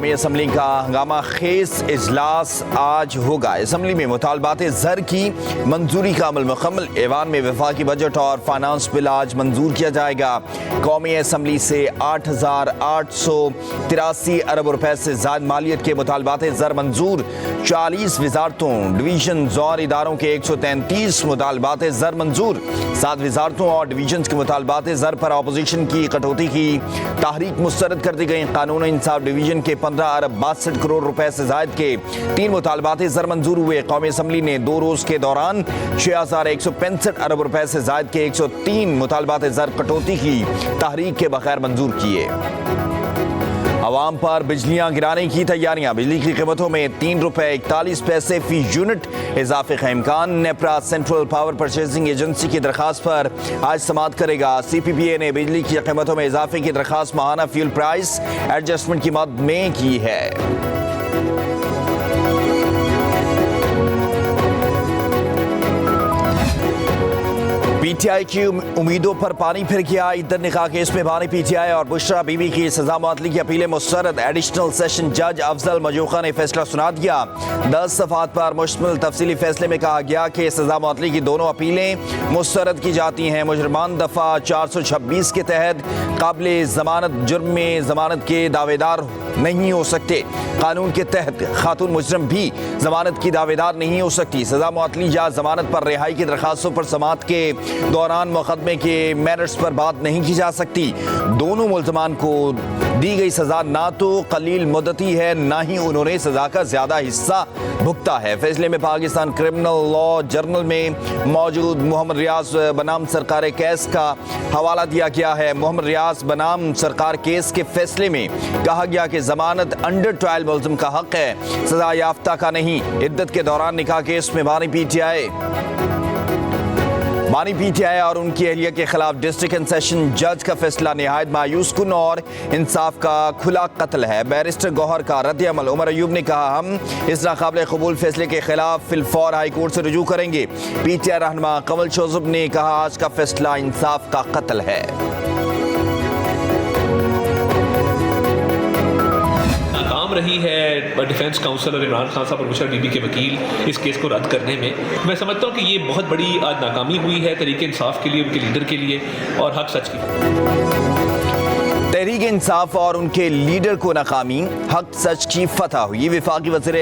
قومی اسمبلی کا ہنگامہ خیز اجلاس آج ہوگا۔ اسمبلی میں مطالبات زر کی منظوری کا عمل مکمل۔ ایوان میں وفاقی بجٹ اور فائنانس بل آج منظور کیا جائے گا۔ قومی اسمبلی سے 8,883 ارب روپے سے زائد مالیت کے مطالبات زر منظور۔ 40 وزارتوں، ڈویژنز اور اداروں کے 133 مطالبات زر منظور۔ 7 وزارتوں اور ڈویژنز کے مطالبات زر پر اپوزیشن کی کٹوتی کی تحریک مسترد کر دی گئی۔ قانون انصاف ڈویژن کے 15 ارب 62 کروڑ روپے سے زائد کے 3 مطالبات زر منظور ہوئے۔ قومی اسمبلی نے 2 روز کے دوران 6,165 ارب روپے سے زائد کے 103 مطالبات زر کٹوتی کی تحریک کے بغیر منظور کیے۔ عوام پر بجلیاں گرانے کی تیاریاں۔ بجلی کی قیمتوں میں 3 روپے 41 پیسے فی یونٹ اضافے کا امکان۔ NEPRA central power purchasing agency کی درخواست پر آج سماعت کرے گا۔ سی پی پی اے نے بجلی کی قیمتوں میں اضافے کی درخواست ماہانہ فیول پرائس ایڈجسٹمنٹ کی مد میں کی ہے۔ پی ٹی آئی کی امیدوں پر پانی پھر گیا۔ عدت نکاح کیس میں بانی پی ٹی آئی اور بشرا بی بی کی سزا معطلی کی اپیلیں مسترد۔ ایڈیشنل سیشن جج افضل مجوخہ نے فیصلہ سنا دیا۔ 10 صفحات پر مشتمل تفصیلی فیصلے میں کہا گیا کہ سزا معطلی کی دونوں اپیلیں مسترد کی جاتی ہیں۔ مجرمان دفعہ 426 کے تحت قابل ضمانت جرم میں ضمانت کے دعوے دار نہیں ہو سکتے۔ قانون کے تحت خاتون مجرم بھی ضمانت کی دعوے دار نہیں ہو سکتی۔ سزا معطلی یا ضمانت پر رہائی کی درخواستوں پر سماعت کے دوران مقدمے کے میرٹس پر بات نہیں کی جا سکتی۔ دونوں ملزمان کو دی گئی سزا نہ تو قلیل مدتی ہے، نہ ہی انہوں نے سزا کا زیادہ حصہ بھگتا ہے۔ فیصلے میں پاکستان کرمنل لا جرنل میں موجود محمد ریاض بنام سرکار کیس کا حوالہ دیا گیا ہے۔ محمد ریاض بنام سرکار کیس کے فیصلے میں کہا گیا کہ ضمانت انڈر ٹرائل ملزم کا حق ہے، سزا یافتہ کا نہیں۔ عدت کے دوران نکاح کیس میں بانی پی ٹی آئی اور ان کی اہلیہ کے خلاف ڈسٹرکٹ اینڈ سیشن جج کا فیصلہ نہایت مایوس کن اور انصاف کا کھلا قتل ہے۔ بیرسٹر گوہر کا رد عمل۔ عمر ایوب نے کہا ہم اس ناقابل قبول فیصلے کے خلاف فی الفور ہائی کورٹ سے رجوع کریں گے۔ پی ٹی آئی رہنما قمل شوذب نے کہا آج کا فیصلہ انصاف کا قتل ہے۔ رہی ہے ڈیفنس کاؤنسل اور عمران خان صاحب اور بشرا بی بی کے وکیل اس کیس کو رد کرنے میں۔ میں سمجھتا ہوں کہ یہ بہت بڑی آج ناکامی ہوئی ہے تحریک انصاف کے لیے، ان کے لیڈر کے لیے اور حق سچ کی۔ تحریک انصاف اور ان کے لیڈر کو ناکامی، حق سچ کی فتح ہوئی۔ وفاقی وزیر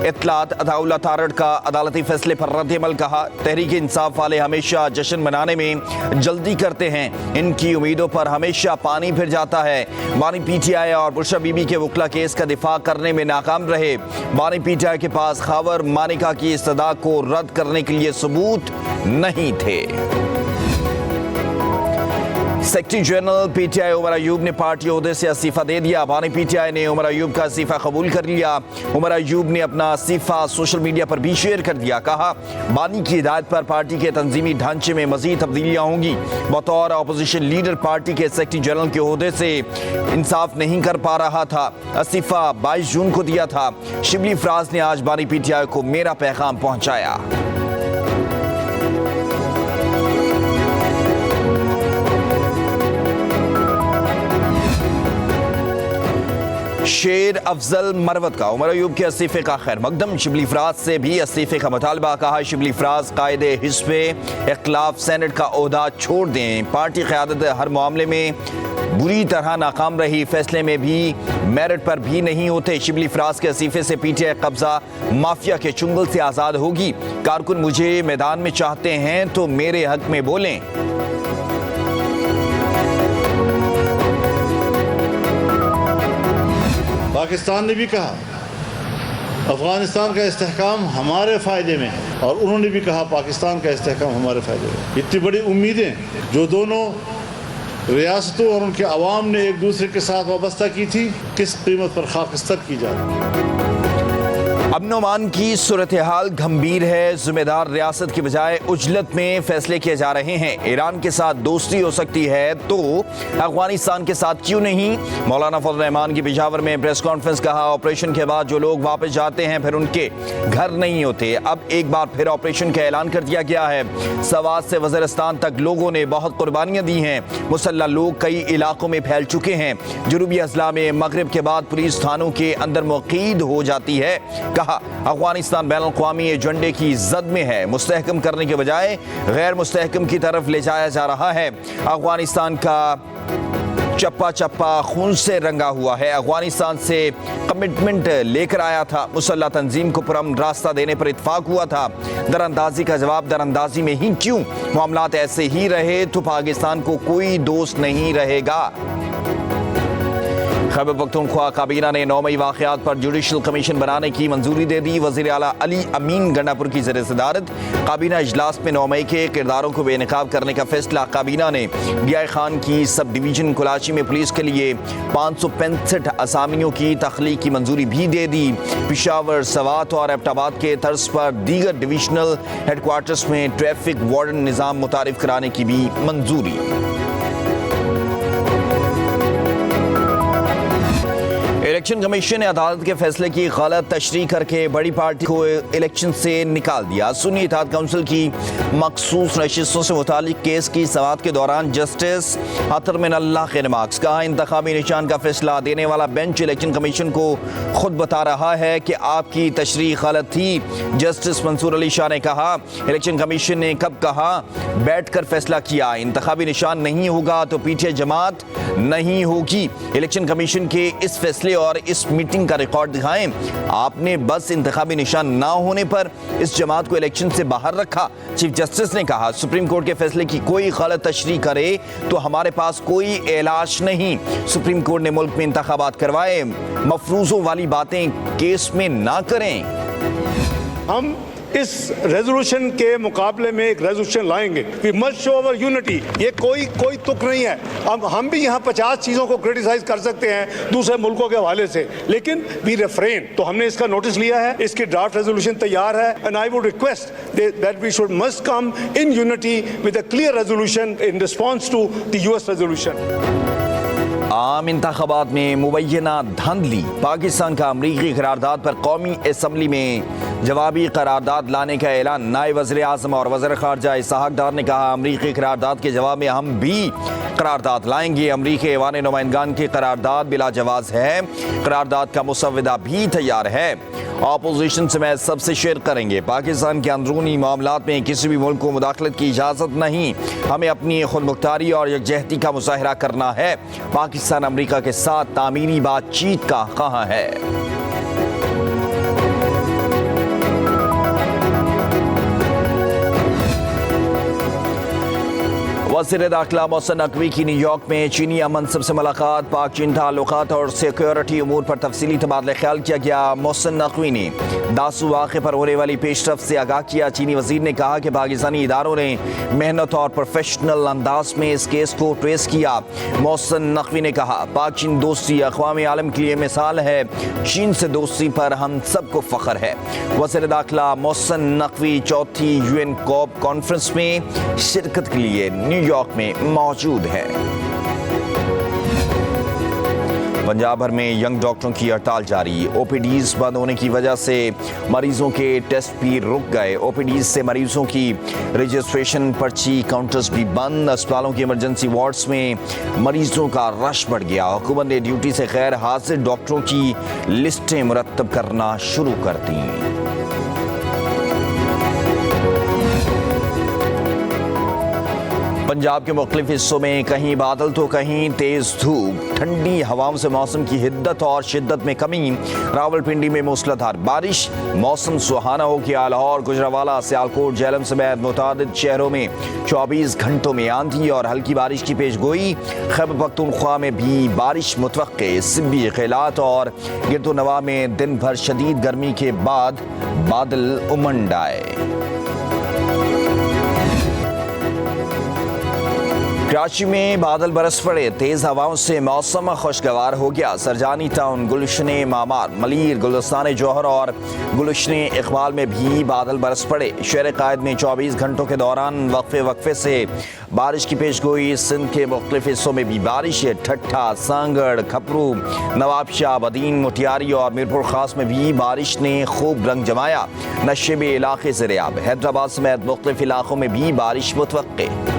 اطلاعات عطا اللہ تارڑ کا عدالتی فیصلے پر رد عمل۔ کہا تحریک انصاف والے ہمیشہ جشن منانے میں جلدی کرتے ہیں، ان کی امیدوں پر ہمیشہ پانی پھر جاتا ہے۔ بانی پی ٹی آئی اور بشرا بی بی کے وکلا کیس کا دفاع کرنے میں ناکام رہے۔ بانی پی ٹی آئی کے پاس خاور مانیکا کی استدعا کو رد کرنے کے لیے ثبوت نہیں تھے۔ سیکرٹری جنرل پی ٹی آئی عمر ایوب نے پارٹی عہدے سے استعفیٰ دے دیا۔ بانی پی ٹی آئی نے عمر ایوب کا استعفیٰ قبول کر لیا۔ عمر ایوب نے اپنا استعفیٰ سوشل میڈیا پر بھی شیئر کر دیا۔ کہا بانی کی ہدایت پر پارٹی کے تنظیمی ڈھانچے میں مزید تبدیلیاں ہوں گی۔ بطور اپوزیشن لیڈر پارٹی کے سیکرٹری جنرل کے عہدے سے انصاف نہیں کر پا رہا تھا۔ استعفیٰ 22 جون کو دیا تھا۔ شبلی فراز نے آج بانی پی ٹی آئی کو میرا پیغام پہنچایا۔ شیر افضل مروت کا عمر ایوب کے استعفے کا خیر مقدم۔ شبلی فراز سے بھی استعفے کا مطالبہ۔ کہا شبلی فراز قائد حزب اختلاف سینٹ کا عہدہ چھوڑ دیں۔ پارٹی قیادت ہر معاملے میں بری طرح ناکام رہی، فیصلے میں بھی میرٹ پر بھی نہیں ہوتے۔ شبلی فراز کے استعفے سے پی ٹی آئی قبضہ مافیا کے چنگل سے آزاد ہوگی۔ کارکن مجھے میدان میں چاہتے ہیں تو میرے حق میں بولیں۔ پاکستان نے بھی کہا افغانستان کا استحکام ہمارے فائدے میں، اور انہوں نے بھی کہا پاکستان کا استحکام ہمارے فائدے میں۔ اتنی بڑی امیدیں جو دونوں ریاستوں اور ان کے عوام نے ایک دوسرے کے ساتھ وابستہ کی تھی، کس قیمت پر خاکستر کی جا رہی ہے۔ اب امن و امان کی صورتحال گھمبیر ہے. ذمہ دار ریاست کی بجائے عجلت میں فیصلے کیے جا رہے ہیں. ایران کے ساتھ دوستی ہو سکتی ہے تو افغانستان کے ساتھ کیوں نہیں؟ مولانا فضل الرحمان کی پشاور میں پریس کانفرنس. کہا آپریشن کے بعد جو لوگ واپس جاتے ہیں پھر ان کے گھر نہیں ہوتے. اب ایک بار پھر آپریشن کا اعلان کر دیا گیا ہے. سوات سے وزیرستان تک لوگوں نے بہت قربانیاں دی ہیں. مسلح لوگ کئی علاقوں میں پھیل چکے ہیں. جنوبی اضلاع میں مغرب کے بعد پولیس تھانوں کے اندر مقید ہو جاتی ہے. کہا افغانستان بین الاقوامی ایجنڈے کی زد میں ہے. مستحکم کرنے کے بجائے غیر مستحکم کی طرف لے جایا جا رہا ہے. افغانستان کا چپا چپا خون سے رنگا ہوا ہے. افغانستان سے کمٹمنٹ لے کر آیا تھا. مسلح تنظیم کو پرامن راستہ دینے پر اتفاق ہوا تھا. در اندازی کا جواب در اندازی میں ہی کیوں؟ معاملات ایسے ہی رہے تو پاکستان کو کوئی دوست نہیں رہے گا. خیبر پختونخوا کابینہ نے 9 مئی واقعات پر جوڈیشل کمیشن بنانے کی منظوری دے دی. وزیر اعلیٰ علی امین گنڈاپور کی زیر صدارت کابینہ اجلاس میں 9 مئی کے کرداروں کو بے نقاب کرنے کا فیصلہ. کابینہ نے بیائی خان کی سب ڈویژن کلاچی میں پولیس کے لیے 565 اسامیوں کی تخلیق کی منظوری بھی دے دی. پشاور، سوات اور ایبٹ آباد کے طرز پر دیگر ڈویژنل ہیڈ کوارٹرز میں ٹریفک وارڈن نظام متعارف کرانے کی بھی منظوری. الیکشن کمیشن نے عدالت کے فیصلے کی غلط تشریح کر کے بڑی پارٹی کو الیکشن سے نکال دیا. سنی اتحاد کونسل کی مخصوص نشستوں سے متعلق کیس کی سماعت کے دوران جسٹس عطر من اللہ کے ریمارکس. کہا انتخابی نشان کا فیصلہ دینے والا بینچ الیکشن کمیشن کو خود بتا رہا ہے کہ آپ کی تشریح غلط تھی. جسٹس منصور علی شاہ نے کہا الیکشن کمیشن نے کب کہا بیٹھ کر فیصلہ کیا. انتخابی نشان نہیں ہوگا تو پی ٹی آئی جماعت نہیں ہوگی. الیکشن کمیشن کے اس فیصلے اور اس میٹنگ کا ریکارڈ دکھائیں. آپ نے بس انتخابی نشان نہ ہونے پر اس جماعت کو الیکشن سے باہر رکھا. چیف جسٹس نے کہا سپریم کورٹ کے فیصلے کی کوئی غلط تشریح کرے تو ہمارے پاس کوئی علاج نہیں. سپریم کورٹ نے ملک میں انتخابات کروائے. مفروضوں والی باتیں کیس میں نہ کریں. ہم اس ریزولوشن کے مقابلے میں ایک ریزولوشن لائیں گے. We must show our unity. یہ کوئی تک نہیں ہے. ہم بھی یہاں 50 چیزوں کو کرٹیسائز کر سکتے ہیں دوسرے ملکوں کے حوالے سے, لیکن we refrain. تو ہم نے اس کا نوٹس لیا ہے, اس کی ڈرافٹ ریزولوشن تیار ہے, and I would request that we must come in unity with a clear resolution in response to the US resolution. عام انتخابات میں مبینہ دھاندلی. پاکستان کا امریکی قرارداد پر قومی اسمبلی میں جوابی قرارداد لانے کا اعلان. نائب وزیر اعظم اور وزیر خارجہ اسحاق ڈار نے کہا امریکی قرارداد کے جواب میں ہم بھی قرارداد لائیں گے. امریکی ایوان نمائندگان کی قرارداد بلا جواز ہے. قرارداد کا مسودہ بھی تیار ہے. اپوزیشن سے میں سب سے شیئر کریں گے. پاکستان کے اندرونی معاملات میں کسی بھی ملک کو مداخلت کی اجازت نہیں. ہمیں اپنی خود مختاری اور یکجہتی کا مظاہرہ کرنا ہے. پاکستان امریکہ کے ساتھ تعمیری بات چیت کا کہاں ہے. وزیر داخلہ محسن نقوی کی نیو یارک میں چینی منصب سے ملاقات. پاک چین تعلقات اور سیکیورٹی امور پر تفصیلی تبادلہ خیال کیا گیا. محسن نقوی نے داسو واقعے پر ہونے والی پیش رفت سے آگاہ کیا. چینی وزیر نے کہا کہ پاکستانی اداروں نے محنت اور پروفیشنل انداز میں اس کیس کو ٹریس کیا. محسن نقوی نے کہا پاک چین دوستی اقوام عالم کے لیے مثال ہے. چین سے دوستی پر ہم سب کو فخر ہے. وزیر داخلہ محسن نقوی چوتھی UN کوپ کانفرنس میں شرکت کے لیے نیو یارک میں موجود ہے. پنجاب بھر میں ینگ ڈاکٹروں کی ہڑتال جاری. او پی ڈیز بند ہونے کی وجہ سے مریضوں کے ٹیسٹ بھی رک گئے. او پی ڈیز سے مریضوں کی رجسٹریشن پرچی کاؤنٹرز بھی بند. اسپتالوں کے ایمرجنسی وارڈز میں مریضوں کا رش بڑھ گیا. حکومت نے ڈیوٹی سے غیر حاضر ڈاکٹروں کی لسٹیں مرتب کرنا شروع کر دیں. پنجاب کے مختلف حصوں میں کہیں بادل تو کہیں تیز دھوپ. ٹھنڈی ہواؤں سے موسم کی حدت اور شدت میں کمی. راولپنڈی میں موسلادھار بارش. موسم سہانا ہو گیا. لاہور، گجرانوالہ، سیالکوٹ، جہلم سمیت متعدد شہروں میں 24 گھنٹوں میں آندھی اور ہلکی بارش کی پیش گوئی. خیبر پختونخوا میں بھی بارش متوقع. سبی، خیلات اور گرد و نواح میں دن بھر شدید گرمی کے بعد بادل امنڈ آئے. کراچی میں بادل برس پڑے، تیز ہواؤں سے موسم خوشگوار ہو گیا۔ سرجانی ٹاؤن، گلشن معمار، ملیر، گلستان جوہر اور گلشن اقبال میں بھی بادل برس پڑے۔ شہر قائد میں 24 گھنٹوں کے دوران وقفے سے بارش کی پیش گوئی۔ سندھ کے مختلف حصوں میں بھی بارش ہے۔ ٹھٹھا، سانگڑ، کھپرو، نواب شاہ، بدین، مٹیاری اور میرپور خاص میں بھی بارش نے خوب رنگ جمایا۔ نشے میں علاقے زیر آب۔ حیدرآباد سمیت مختلف علاقوں میں بھی بارش متوقع۔